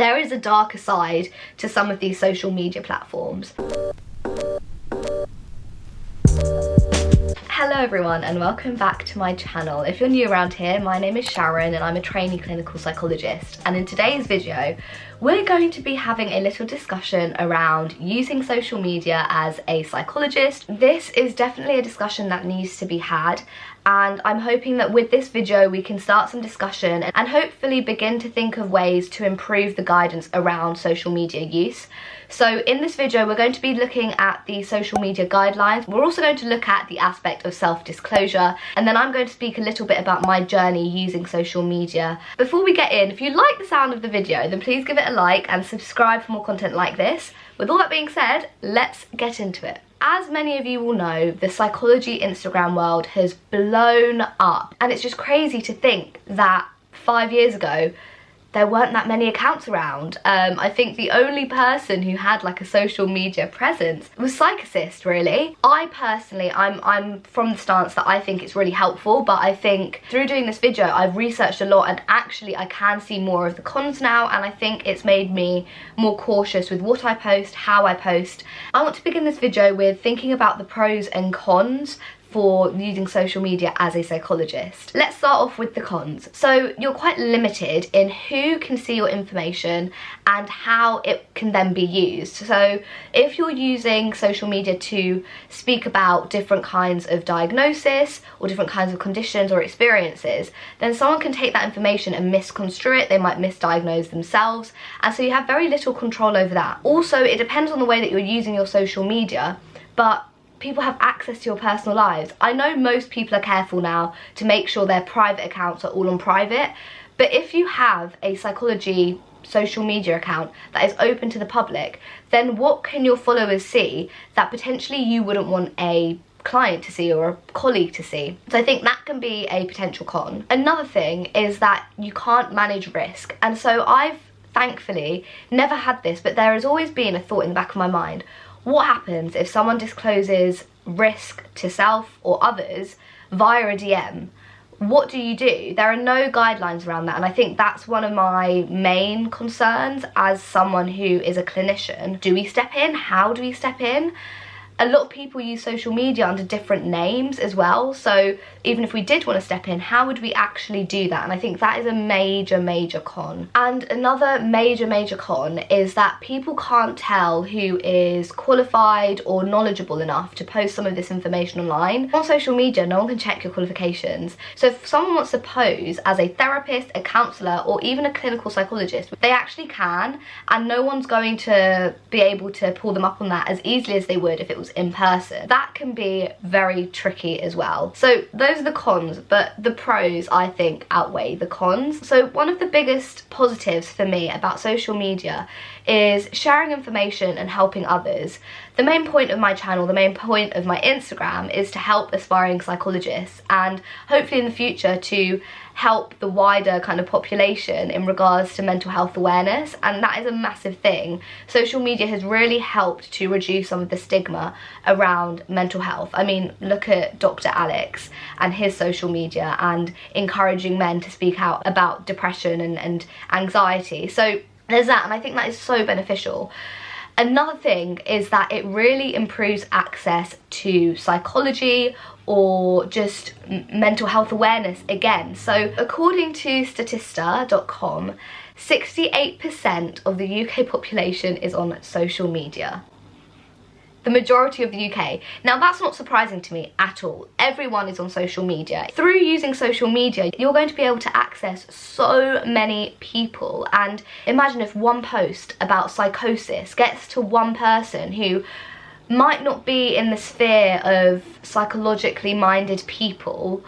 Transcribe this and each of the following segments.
there is a darker side to some of these social media platforms. Hello everyone and welcome back to my channel. If you're new around here, my name is Sharon and I'm a trainee clinical psychologist, and in today's video we're going to be having a little discussion around using social media as a psychologist. This is definitely a discussion that needs to be had, and I'm hoping that with this video we can start some discussion and hopefully begin to think of ways to improve the guidance around social media use. So in this video we're going to be looking at the social media guidelines. We're also going to look at the aspect of self-disclosure, and then I'm going to speak a little bit about my journey using social media. Before we get in, if you like the sound of the video, then please give it a like and subscribe for more content like this. With all that being said, let's get into it. As many of you will know, the psychology Instagram world has blown up, and it's just crazy to think that 5 years ago there weren't that many accounts around. I think the only person who had like a social media presence was Psychologist, really. I personally, I'm from the stance that I think it's really helpful, but I think through doing this video I've researched a lot and actually I can see more of the cons now, and I think it's made me more cautious with what I post, how I post. I want to begin this video with thinking about the pros and cons for using social media as a psychologist. Let's start off with the cons. So you're quite limited in who can see your information and how it can then be used. So if you're using social media to speak about different kinds of diagnosis or different kinds of conditions or experiences, then someone can take that information and misconstrue it. They might misdiagnose themselves, and so you have very little control over that. Also, it depends on the way that you're using your social media, but people have access to your personal lives. I know most people are careful now to make sure their private accounts are all on private, but if you have a psychology social media account that is open to the public, then what can your followers see that potentially you wouldn't want a client to see or a colleague to see? So I think that can be a potential con. Another thing is that you can't manage risk, and so I've thankfully never had this, but there has always been a thought in the back of my mind: what happens if someone discloses risk to self or others via a DM? What do you do? There are no guidelines around that, and I think that's one of my main concerns as someone who is a clinician. Do we step in? How do we step in? A lot of people use social media under different names as well, so even if we did want to step in, how would we actually do that? And I think that is a major con. And another major con is that people can't tell who is qualified or knowledgeable enough to post some of this information online. On social media, no one can check your qualifications, so if someone wants to pose as a therapist, a counsellor, or even a clinical psychologist, they actually can, and no one's going to be able to pull them up on that as easily as they would if it was in person. That can be very tricky as well. So those are the cons, but the pros I think outweigh the cons. So one of the biggest positives for me about social media is sharing information and helping others. The main point of my channel, the main point of my Instagram, is to help aspiring psychologists, and hopefully in the future to help the wider kind of population in regards to mental health awareness, and that is a massive thing. Social media has really helped to reduce some of the stigma around mental health. I mean, look at Dr. Alex and his social media and encouraging men to speak out about depression and anxiety. So there's that, and I think that is so beneficial. Another thing is that it really improves access to psychology or just mental health awareness again. So according to Statista.com, 68% of the UK population is on social media. The majority of the UK. Now that's not surprising to me at all. Everyone is on social media. Through using social media, you're going to be able to access so many people, and imagine if one post about psychosis gets to one person who might not be in the sphere of psychologically minded people,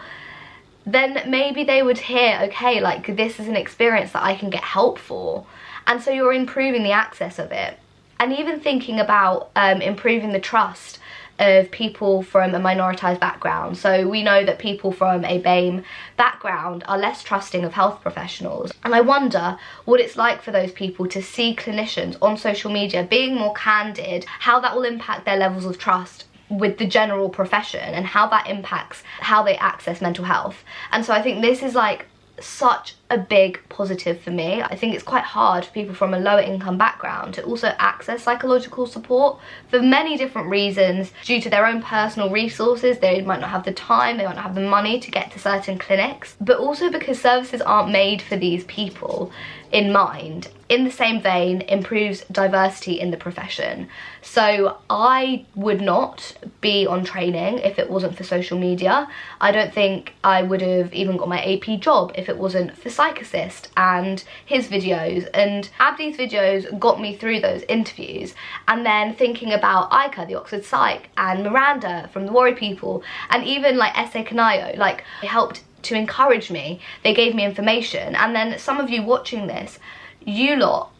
then maybe they would hear, okay, like this is an experience that I can get help for, and so you're improving the access of it. And even thinking about improving the trust of people from a minoritized background. So we know that people from a BAME background are less trusting of health professionals. And I wonder what it's like for those people to see clinicians on social media being more candid, how that will impact their levels of trust with the general profession and how that impacts how they access mental health. And so I think this is like such a big positive for me. I think it's quite hard for people from a lower income background to also access psychological support for many different reasons, due to their own personal resources. They might not have the time, they might not have the money to get to certain clinics, but also because services aren't made for these people in mind. In the same vein, improves diversity in the profession. So I would not be on training if it wasn't for social media. I don't think I would have even got my AP job if it wasn't for Psychologist and his videos. And Abdi's videos got me through those interviews, and then thinking about Ica, the Oxford Psych, and Miranda from the Worry People, and even like Essay Canayo, like, it helped to encourage me. They gave me information. And then some of you watching this, you lot,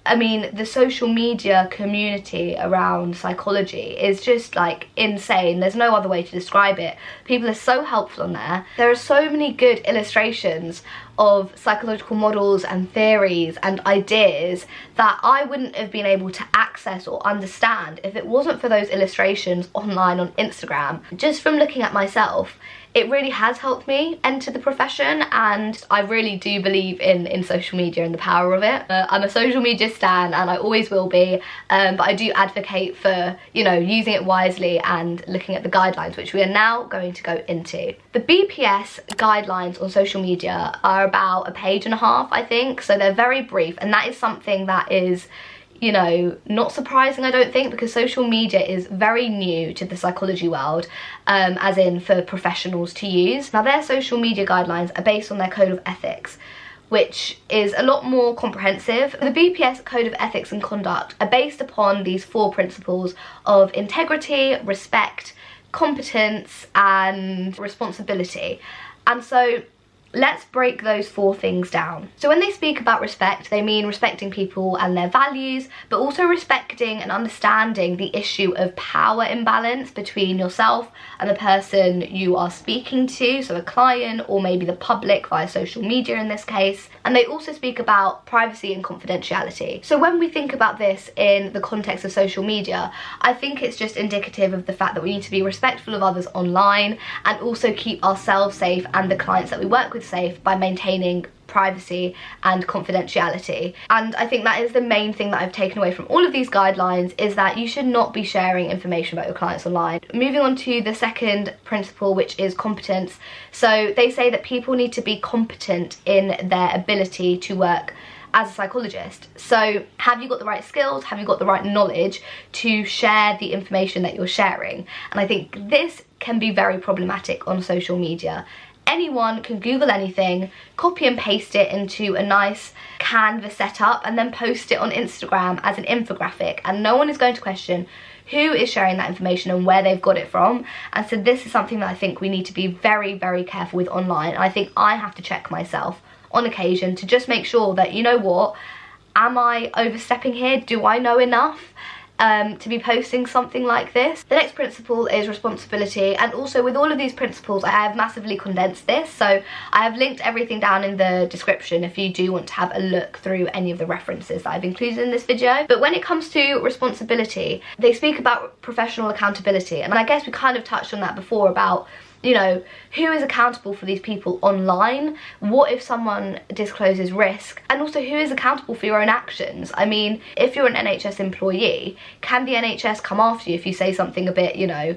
I mean, the social media community around psychology is just like insane. There's no other way to describe it. People are so helpful on there. There are so many good illustrations of psychological models and theories and ideas that I wouldn't have been able to access or understand if it wasn't for those illustrations online on Instagram. Just from looking at myself, it really has helped me enter the profession, and I really do believe in social media and the power of it. I'm a social media stan, and I always will be, but I do advocate for, you know, using it wisely and looking at the guidelines, which we are now going to go into. The BPS guidelines on social media are about a page and a half, I think, so they're very brief, and that is something that is, you know, not surprising, I don't think, because social media is very new to the psychology world, as in for professionals to use. Now, their social media guidelines are based on their code of ethics, which is a lot more comprehensive. The BPS code of ethics and conduct are based upon these 4 principles of integrity, respect, competence, and responsibility. And so let's break those 4 things down. So when they speak about respect, they mean respecting people and their values, but also respecting and understanding the issue of power imbalance between yourself and the person you are speaking to, so a client or maybe the public via social media in this case. And they also speak about privacy and confidentiality. So when we think about this in the context of social media, I think it's just indicative of the fact that we need to be respectful of others online and also keep ourselves safe and the clients that we work with safe by maintaining privacy and confidentiality. And I think that is the main thing that I've taken away from all of these guidelines, is that you should not be sharing information about your clients online. Moving on to the second principle, which is competence. So they say that people need to be competent in their ability to work as a psychologist. So have you got the right skills? Have you got the right knowledge to share the information that you're sharing? And I think this can be very problematic on social media. Anyone can Google anything, copy and paste it into a nice Canva setup, and then post it on Instagram as an infographic, and no one is going to question who is sharing that information and where they've got it from. And so this is something that I think we need to be very, very careful with online. And I think I have to check myself on occasion to just make sure that, you know what, am I overstepping here? Do I know enough to be posting something like this? The next principle is responsibility, and also with all of these principles I have massively condensed this, so I have linked everything down in the description if you do want to have a look through any of the references that I've included in this video. But when it comes to responsibility, they speak about professional accountability, and I guess we kind of touched on that before about, you know, who is accountable for these people online? What if someone discloses risk? And also, who is accountable for your own actions? I mean, if you're an NHS employee, can the NHS come after you if you say something a bit, you know,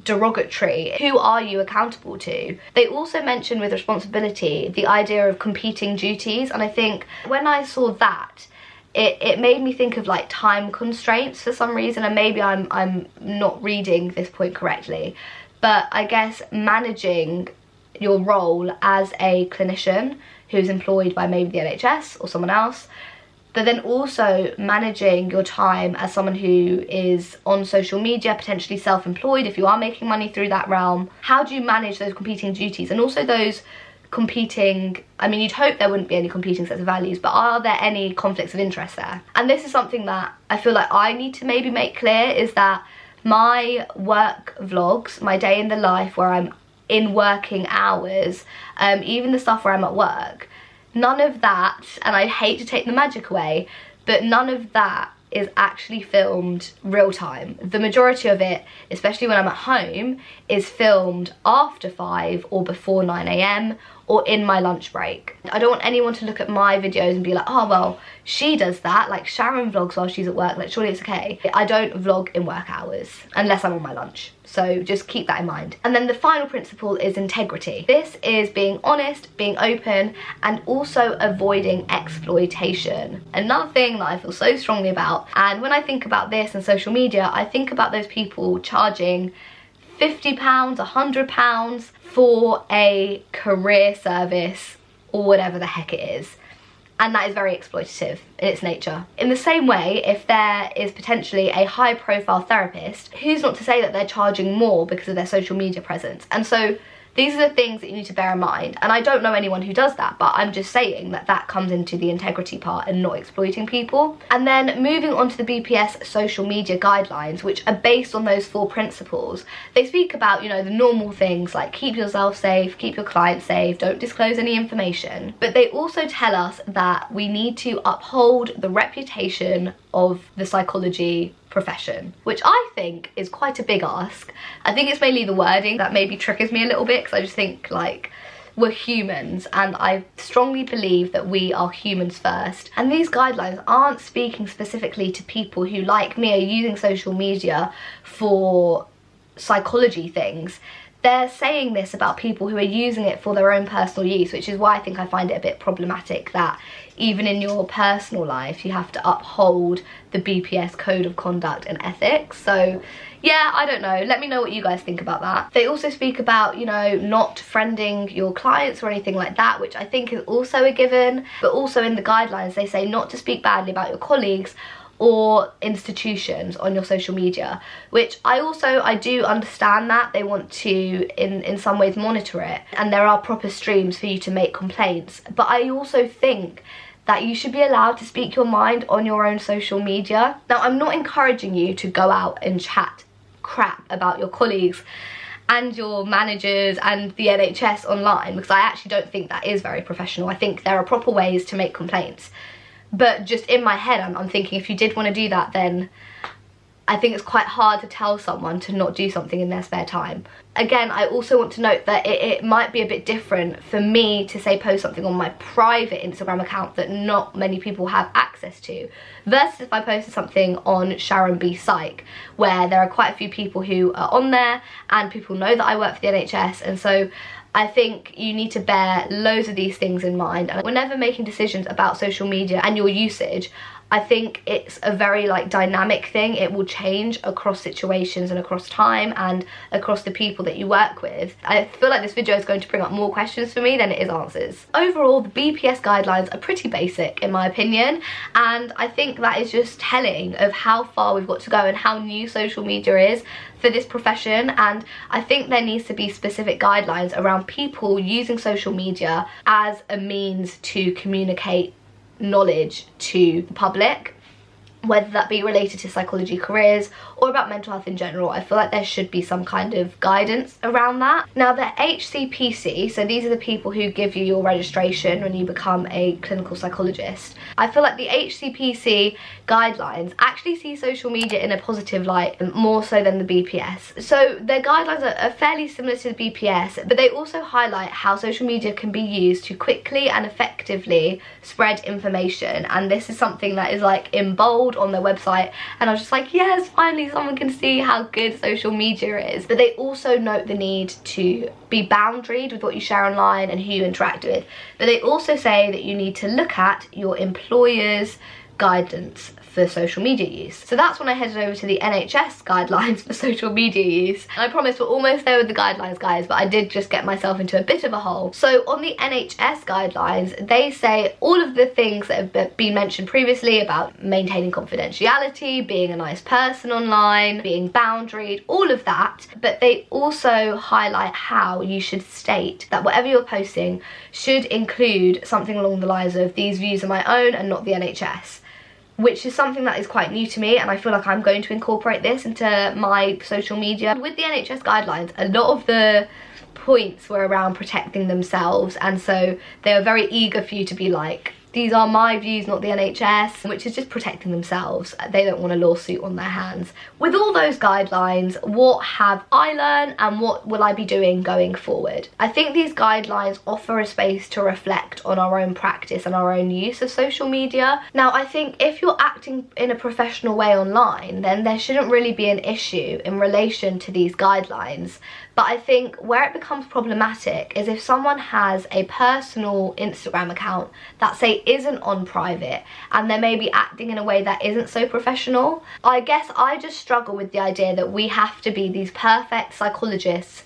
derogatory? Who are you accountable to? They also mention with responsibility the idea of competing duties, and I think when I saw that, it made me think of like time constraints for some reason, and maybe I'm not reading this point correctly. But I guess managing your role as a clinician who's employed by maybe the NHS or someone else, but then also managing your time as someone who is on social media, potentially self-employed if you are making money through that realm. How do you manage those competing duties and also those competing, I mean, you'd hope there wouldn't be any competing sets of values, but are there any conflicts of interest there? And this is something that I feel like I need to maybe make clear, is that my work vlogs, my day in the life where I'm in working hours, even the stuff where I'm at work, none of that, and I hate to take the magic away, but none of that is actually filmed real time. The majority of it, especially when I'm at home, is filmed after 5 or before 9 AM, or in my lunch break. I don't want anyone to look at my videos and be like, oh well, she does that, like Sharon vlogs while she's at work, like surely it's okay. I don't vlog in work hours unless I'm on my lunch. So just keep that in mind. And then the final principle is integrity. This is being honest, being open, and also avoiding exploitation. Another thing that I feel so strongly about, and when I think about this and social media, I think about those people charging £50, £100 for a career service or whatever the heck it is. And that is very exploitative in its nature. In the same way, if there is potentially a high profile therapist, who's not to say that they're charging more because of their social media presence? And so these are the things that you need to bear in mind. And I don't know anyone who does that, but I'm just saying that that comes into the integrity part and not exploiting people. And then moving on to the BPS social media guidelines, which are based on those 4 principles. They speak about, you know, the normal things like keep yourself safe, keep your clients safe, don't disclose any information. But they also tell us that we need to uphold the reputation of the psychology profession, which I think is quite a big ask. I think it's mainly the wording that maybe triggers me a little bit, because I just think like we're humans, and I strongly believe that we are humans first. And these guidelines aren't speaking specifically to people who, like me, are using social media for psychology things. They're saying this about people who are using it for their own personal use, which is why I think I find it a bit problematic that even in your personal life you have to uphold the BPS code of conduct and ethics. So yeah, I don't know, let me know what you guys think about that. They also speak about, you know, not friending your clients or anything like that, which I think is also a given. But also in the guidelines they say not to speak badly about your colleagues or institutions on your social media, which I do understand that they want to in some ways monitor it, and there are proper streams for you to make complaints. But I also think that you should be allowed to speak your mind on your own social media. Now, I'm not encouraging you to go out and chat crap about your colleagues and your managers and the NHS online, because I actually don't think that is very professional. I think there are proper ways to make complaints. But just in my head, I'm thinking if you did want to do that, then I think it's quite hard to tell someone to not do something in their spare time. Again, I also want to note that it might be a bit different for me to say post something on my private Instagram account that not many people have access to, versus if I posted something on Sharon B Psych, where there are quite a few people who are on there and people know that I work for the NHS. And so I think you need to bear loads of these things in mind. And whenever making decisions about social media and your usage, I think it's a very like dynamic thing. It will change across situations and across time and across the people that you work with. I feel like this video is going to bring up more questions for me than it is answers. Overall, the BPS guidelines are pretty basic in my opinion, and I think that is just telling of how far we've got to go and how new social media is for this profession. And I think there needs to be specific guidelines around people using social media as a means to communicate knowledge to the public, whether that be related to psychology careers or about mental health in general. I feel like there should be some kind of guidance around that. Now, the HCPC, so these are the people who give you your registration when you become a clinical psychologist. I feel like the HCPC guidelines actually see social media in a positive light, more so than the BPS. So their guidelines are fairly similar to the BPS, but they also highlight how social media can be used to quickly and effectively spread information. And this is something that is like in bold on their website, and I was just like, yes, finally someone can see how good social media is. But they also note the need to be boundaried with what you share online and who you interact with. But they also say that you need to look at your employer's guidance for social media use. So that's when I headed over to the NHS guidelines for social media use. And I promise we're almost there with the guidelines, guys, but I did just get myself into a bit of a hole. So on the NHS guidelines, they say all of the things that have been mentioned previously about maintaining confidentiality, being a nice person online, being boundaried, all of that. But they also highlight how you should state that whatever you're posting should include something along the lines of, these views are my own and not the NHS. Which is something that is quite new to me, and I feel like I'm going to incorporate this into my social media. With the NHS guidelines, a lot of the points were around protecting themselves, and so they were very eager for you to be like, these are my views, not the NHS, which is just protecting themselves. They don't want a lawsuit on their hands. With all those guidelines, what have I learned and what will I be doing going forward? I think these guidelines offer a space to reflect on our own practice and our own use of social media. Now, I think if you're acting in a professional way online, then there shouldn't really be an issue in relation to these guidelines. But I think where it becomes problematic is if someone has a personal Instagram account that, say, isn't on private and they're maybe acting in a way that isn't so professional. I guess I just struggle with the idea that we have to be these perfect psychologists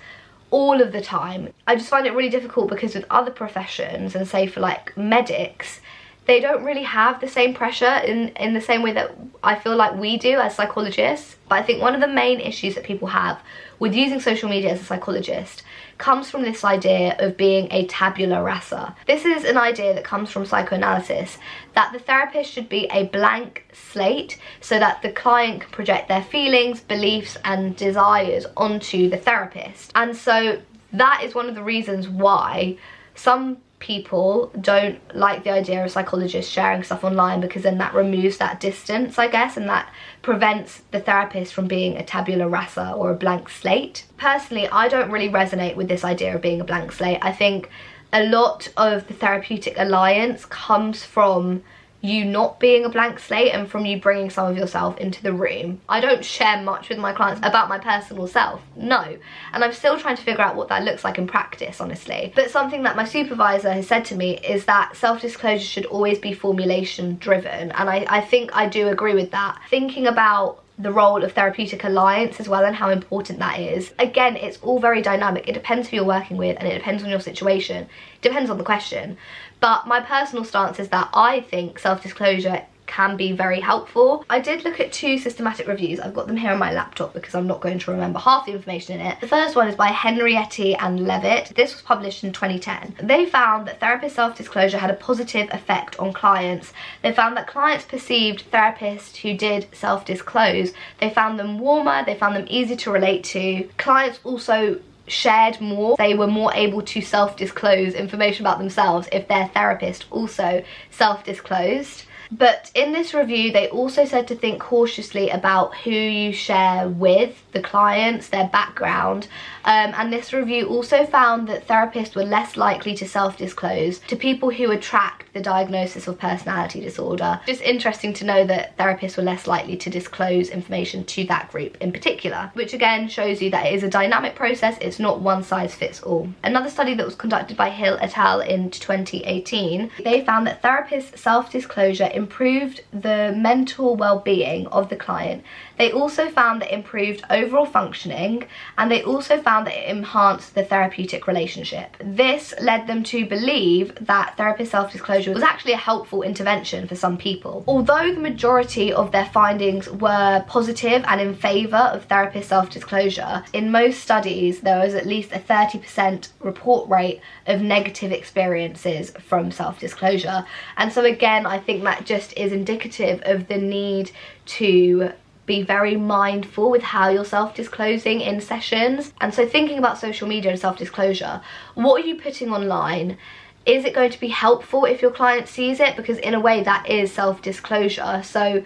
all of the time. I just find it really difficult because with other professions, and say for like medics, they don't really have the same pressure in the same way that I feel like we do as psychologists. But I think one of the main issues that people have with using social media as a psychologist comes from this idea of being a tabula rasa. This is an idea that comes from psychoanalysis, that the therapist should be a blank slate so that the client can project their feelings, beliefs and desires onto the therapist. And so that is one of the reasons why some people don't like the idea of psychologists sharing stuff online, because then that removes that distance, I guess, and that prevents the therapist from being a tabula rasa or a blank slate. Personally, I don't really resonate with this idea of being a blank slate. I think a lot of the therapeutic alliance comes from you not being a blank slate and from you bringing some of yourself into the room. I don't share much with my clients about my personal self, no. And I'm still trying to figure out what that looks like in practice, honestly. But something that my supervisor has said to me is that self-disclosure should always be formulation driven. And I think I do agree with that. Thinking about the role of therapeutic alliance as well and how important that is. Again, it's all very dynamic. It depends who you're working with and it depends on your situation. It depends on the question. But my personal stance is that I think self-disclosure can be very helpful. I did look at 2 systematic reviews. I've got them here on my laptop because I'm not going to remember half the information in it. The first one is by Henrietti and Levitt. This was published in 2010. They found that therapist self-disclosure had a positive effect on clients. They found that clients perceived therapists who did self-disclose. They found them warmer, they found them easy to relate to. Clients also shared more. They were more able to self-disclose information about themselves if their therapist also self-disclosed. But in this review, they also said to think cautiously about who you share with, the clients, their background. And this review also found that therapists were less likely to self-disclose to people who had tracked the diagnosis of personality disorder. Just interesting to know that therapists were less likely to disclose information to that group in particular, which again shows you that it is a dynamic process. It's not one size fits all. Another study that was conducted by Hill et al. In 2018, they found that therapists' self-disclosure improved the mental well-being of the client. They also found that it improved overall functioning, and they also found that it enhanced the therapeutic relationship. This led them to believe that therapist self-disclosure was actually a helpful intervention for some people. Although the majority of their findings were positive and in favour of therapist self-disclosure, in most studies there was at least a 30% report rate of negative experiences from self-disclosure. And so again, I think that just is indicative of the need to be very mindful with how you're self-disclosing in sessions. And so thinking about social media and self-disclosure, what are you putting online? Is it going to be helpful if your client sees it? Because in a way that is self-disclosure. So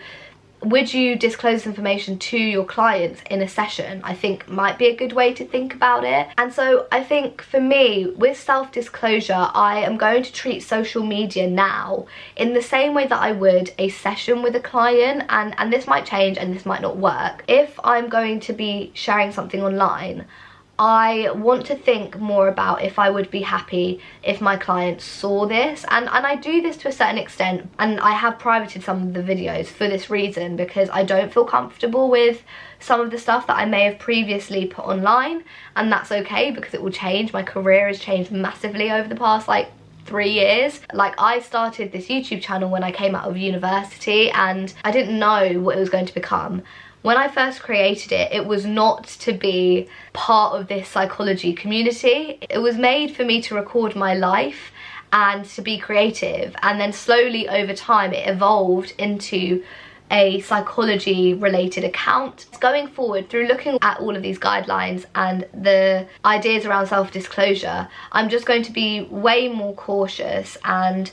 would you disclose information to your clients in a session? I think might be a good way to think about it. And so I think for me, with self-disclosure, I am going to treat social media now in the same way that I would a session with a client, and this might change and this might not work. If I'm going to be sharing something online, I want to think more about if I would be happy if my clients saw this, and I do this to a certain extent, and I have privated some of the videos for this reason, because I don't feel comfortable with some of the stuff that I may have previously put online, and that's okay because it will change. My career has changed massively over the past 3 years. Like, I started this YouTube channel when I came out of university and I didn't know what it was going to become. When I first created it, it was not to be part of this psychology community. It was made for me to record my life and to be creative, and then slowly over time it evolved into a psychology related account. Going forward, through looking at all of these guidelines and the ideas around self-disclosure, I'm just going to be way more cautious and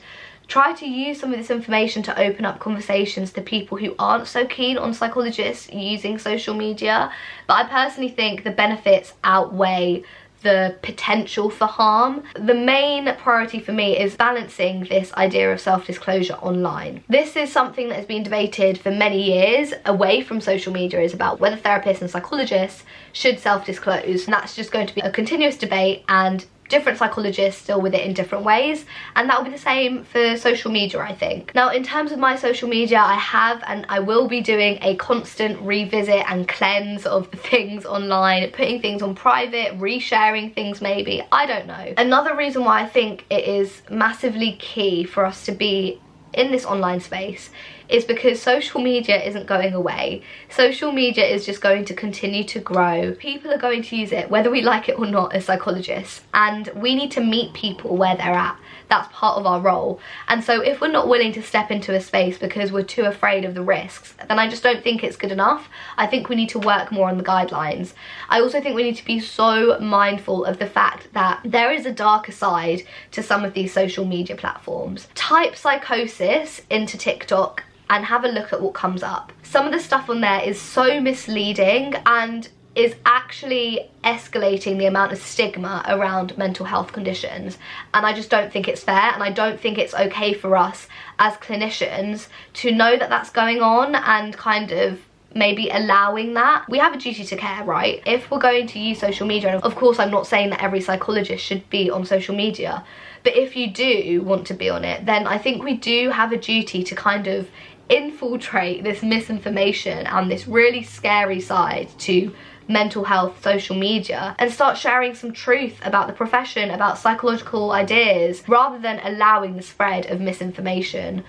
try to use some of this information to open up conversations to people who aren't so keen on psychologists using social media. But I personally think the benefits outweigh the potential for harm. The main priority for me is balancing this idea of self-disclosure online. This is something that has been debated for many years away from social media, is about whether therapists and psychologists should self-disclose, and that's just going to be a continuous debate, and different psychologists deal with it in different ways, and that will be the same for social media, I think. Now, in terms of my social media, I have and I will be doing a constant revisit and cleanse of the things online, putting things on private, resharing things maybe, I don't know. Another reason why I think it is massively key for us to be in this online space is because social media isn't going away. Social media is just going to continue to grow. People are going to use it whether we like it or not as psychologists, and we need to meet people where they're at. That's part of our role. And so if we're not willing to step into a space because we're too afraid of the risks, then I just don't think it's good enough. I think we need to work more on the guidelines. I also think we need to be so mindful of the fact that there is a darker side to some of these social media platforms. Type psychosis into TikTok and have a look at what comes up. Some of the stuff on there is so misleading and is actually escalating the amount of stigma around mental health conditions, and I just don't think it's fair, and I don't think it's okay for us as clinicians to know that that's going on and kind of maybe allowing that. We have a duty to care, right? If we're going to use social media, and of course I'm not saying that every psychologist should be on social media, but if you do want to be on it, then I think we do have a duty to kind of infiltrate this misinformation and this really scary side to mental health social media and start sharing some truth about the profession, about psychological ideas, rather than allowing the spread of misinformation.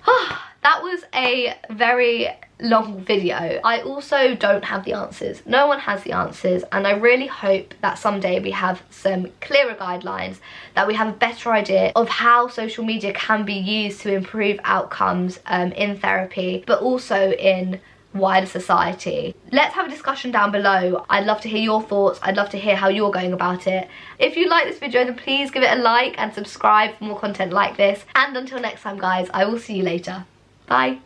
That was a very long video. I also don't have the answers. No one has the answers, and I really hope that someday we have some clearer guidelines, that we have a better idea of how social media can be used to improve outcomes in therapy, but also in wider society. Let's have a discussion down below. I'd love to hear your thoughts. I'd love to hear how you're going about it. If you like this video, then please give it a like and subscribe for more content like this. And until next time, guys, I will see you later. Bye.